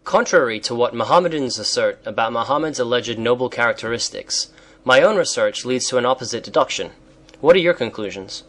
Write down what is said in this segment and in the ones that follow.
Contrary to what Mohammedans assert about Muhammad's alleged noble characteristics, my own research leads to an opposite deduction. What are your conclusions?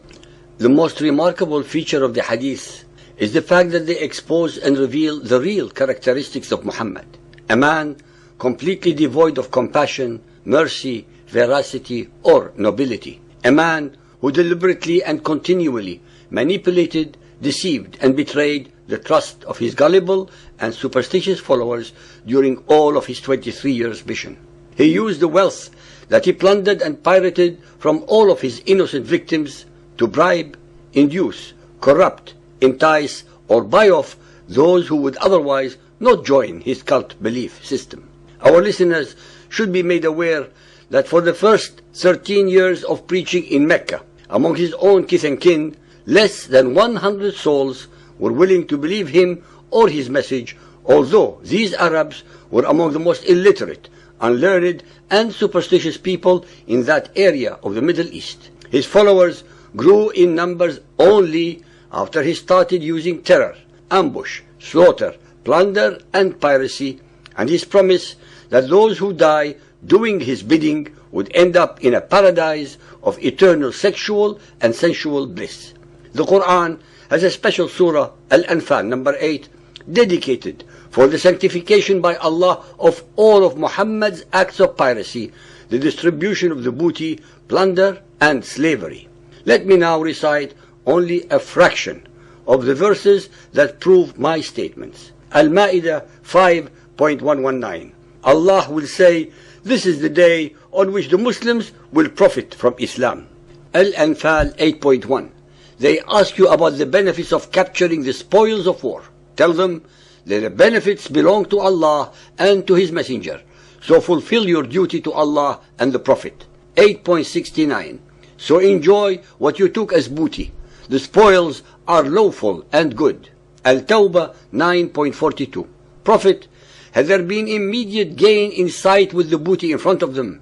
The most remarkable feature of the hadith is the fact that they expose and reveal the real characteristics of Muhammad, a man completely devoid of compassion, mercy, veracity, or nobility, a man who deliberately and continually manipulated, deceived, and betrayed the trust of his gullible and superstitious followers during all of his 23 years mission. He used the wealth that he plundered and pirated from all of his innocent victims to bribe, induce, corrupt, entice, or buy off those who would otherwise not join his cult belief system. Our listeners should be made aware that for the first 13 years of preaching in Mecca, among his own kith and kin, less than 100 souls were willing to believe him or his message, although these Arabs were among the most illiterate, unlearned, and superstitious people in that area of the Middle East. His followers grew in numbers only after he started using terror, ambush, slaughter, plunder, and piracy, and his promise that those who die doing his bidding would end up in a paradise of eternal sexual and sensual bliss. The Quran has a special surah, Al-Anfal, number 8, dedicated for the sanctification by Allah of all of Muhammad's acts of piracy, the distribution of the booty, plunder, and slavery. Let me now recite only a fraction of the verses that prove my statements. Al-Ma'idah 5.119. Allah will say, this is the day on which the Muslims will profit from Islam. Al-Anfal 8.1. They ask you about the benefits of capturing the spoils of war. Tell them that the benefits belong to Allah and to His Messenger. So fulfill your duty to Allah and the Prophet. 8.69. So enjoy what you took as booty. The spoils are lawful and good. Al-Tawbah 9.42. Prophet, had there been immediate gain in sight with the booty in front of them,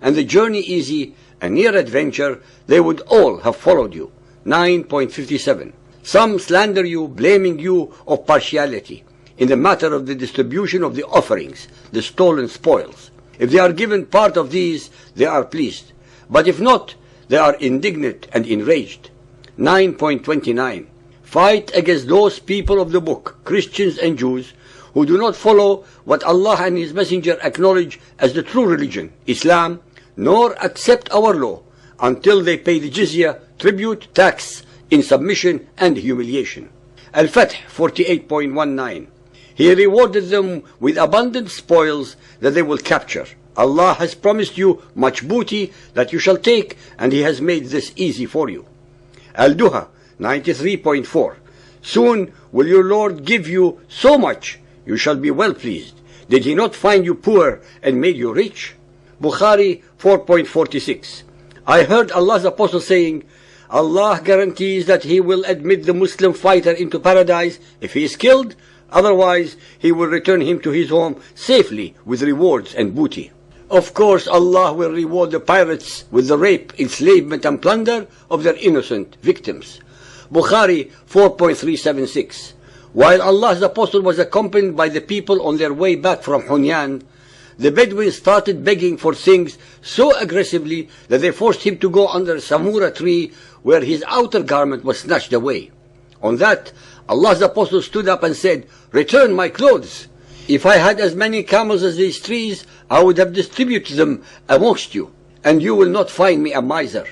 and the journey easy, a near adventure, they would all have followed you. 9.57. Some slander you, blaming you of partiality in the matter of the distribution of the offerings, the stolen spoils. If they are given part of these, they are pleased. But if not, they are indignant and enraged. 9.29. Fight against those people of the book, Christians and Jews, who do not follow what Allah and His Messenger acknowledge as the true religion, Islam, nor accept our law, until they pay the jizya, tribute, tax, in submission and humiliation. Al-Fath 48.19. He rewarded them with abundant spoils that they will capture. Allah has promised you much booty that you shall take, and He has made this easy for you. Al-Duha 93.4. Soon will your Lord give you so much, you shall be well pleased. Did He not find you poor and made you rich? Bukhari 4.46. I heard Allah's Apostle saying, Allah guarantees that He will admit the Muslim fighter into paradise if he is killed, otherwise He will return him to his home safely with rewards and booty. Of course, Allah will reward the pirates with the rape, enslavement, and plunder of their innocent victims. Bukhari 4.376. While Allah's Apostle was accompanied by the people on their way back from Hunyan, the Bedouins started begging for things so aggressively that they forced him to go under a samura tree where his outer garment was snatched away. On that, Allah's Apostle stood up and said, "Return my clothes. If I had as many camels as these trees, I would have distributed them amongst you, and you will not find me a miser."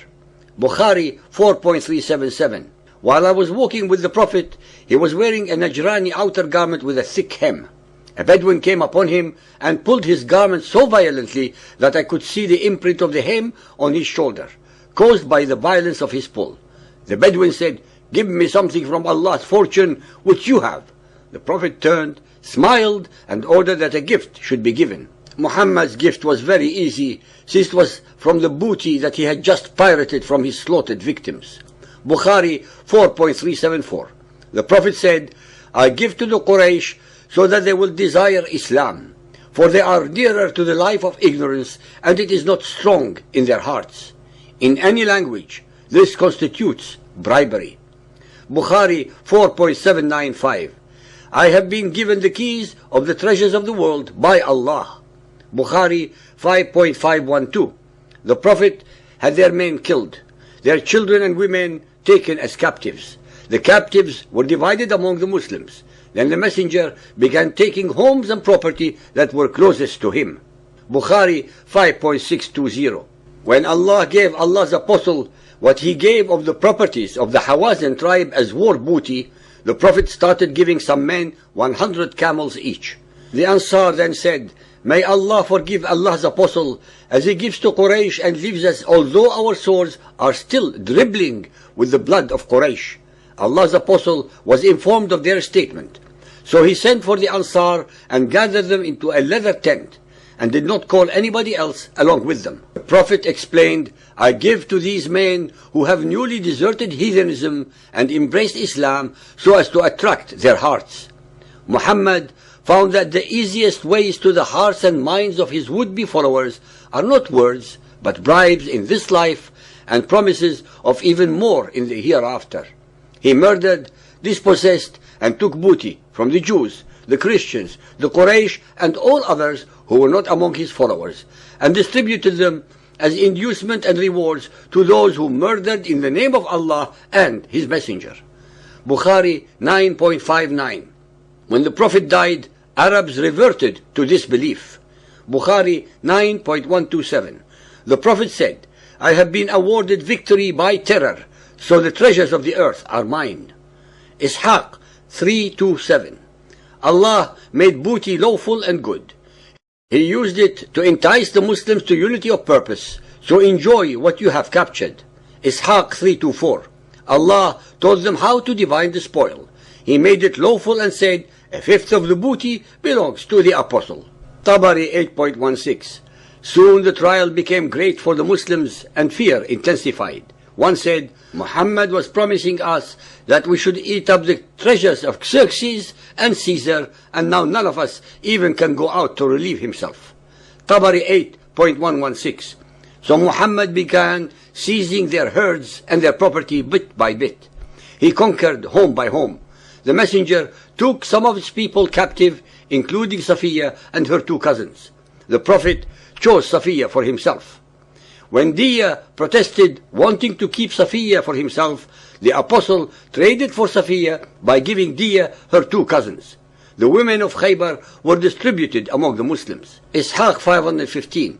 Bukhari 4.377. While I was walking with the Prophet, he was wearing a Najrani outer garment with a thick hem. A Bedouin came upon him and pulled his garment so violently that I could see the imprint of the hem on his shoulder, caused by the violence of his pull. The Bedouin said, "Give me something from Allah's fortune which you have." The Prophet turned, smiled, and ordered that a gift should be given. Muhammad's gift was very easy, since it was from the booty that he had just pirated from his slaughtered victims. Bukhari 4.374. The Prophet said, "I give to the Quraysh so that they will desire Islam, for they are dearer to the life of ignorance, and it is not strong in their hearts." In any language, this constitutes bribery. Bukhari 4.795. I have been given the keys of the treasures of the world by Allah. Bukhari 5.512. The Prophet had their men killed, their children and women taken as captives. The captives were divided among the Muslims. Then the messenger began taking homes and property that were closest to him. Bukhari 5.620. When Allah gave Allah's apostle what he gave of the properties of the Hawazin tribe as war booty, the Prophet started giving some men 100 camels each. The Ansar then said, "May Allah forgive Allah's apostle as he gives to Quraysh and leaves us, although our swords are still dribbling with the blood of Quraysh." Allah's apostle was informed of their statement. So he sent for the Ansar and gathered them into a leather tent and did not call anybody else along with them. The Prophet explained, "I give to these men who have newly deserted heathenism and embraced Islam so as to attract their hearts." Muhammad found that the easiest ways to the hearts and minds of his would-be followers are not words, but bribes in this life and promises of even more in the hereafter. He murdered, dispossessed, and took booty from the Jews, the Christians, the Quraysh, and all others who were not among his followers, and distributed them as inducement and rewards to those who murdered in the name of Allah and His Messenger. Bukhari 9.59. When the Prophet died, Arabs reverted to disbelief. Bukhari 9.127. The Prophet said, "I have been awarded victory by terror, so the treasures of the earth are mine." Ishaq 3.27. Allah made booty lawful and good. He used it to entice the Muslims to unity of purpose, so enjoy what you have captured. Ishaq 3.24. Allah told them how to divide the spoil. He made it lawful and said, "A fifth of the booty belongs to the apostle." Tabari 8.16. Soon the trial became great for the Muslims and fear intensified. One said, "Muhammad was promising us that we should eat up the treasures of Xerxes and Caesar, and now none of us even can go out to relieve himself." Tabari 8.116. So Muhammad began seizing their herds and their property bit by bit. He conquered home by home. The messenger took some of his people captive, including Safiya and her two cousins. The Prophet chose Safiya for himself. When Diya protested, wanting to keep Safiya for himself, the apostle traded for Safiya by giving Diya her two cousins. The women of Khaybar were distributed among the Muslims. Ishaq 515.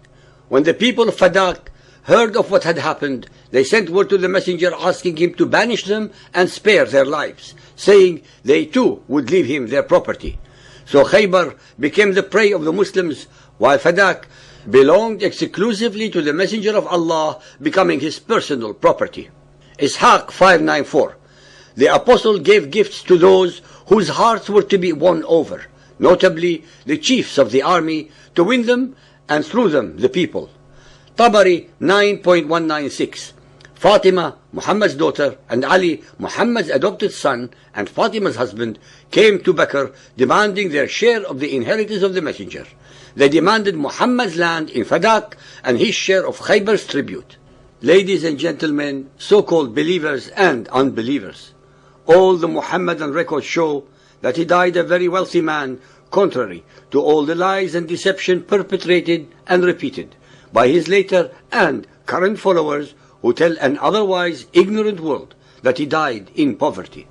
When the people of Fadak heard of what had happened, they sent word to the messenger asking him to banish them and spare their lives, saying they too would leave him their property. So Khaybar became the prey of the Muslims, while Fadak belonged exclusively to the Messenger of Allah, becoming his personal property. Ishaq 594. The apostle gave gifts to those whose hearts were to be won over, notably the chiefs of the army, to win them and through them the people. Tabari 9.196. Fatima, Muhammad's daughter, and Ali, Muhammad's adopted son, and Fatima's husband, came to Bakr demanding their share of the inheritance of the messenger. They demanded Muhammad's land in Fadak and his share of Khaybar's tribute. Ladies and gentlemen, so-called believers and unbelievers, all the Muhammadan records show that he died a very wealthy man, contrary to all the lies and deception perpetrated and repeated by his later and current followers who tell an otherwise ignorant world that he died in poverty.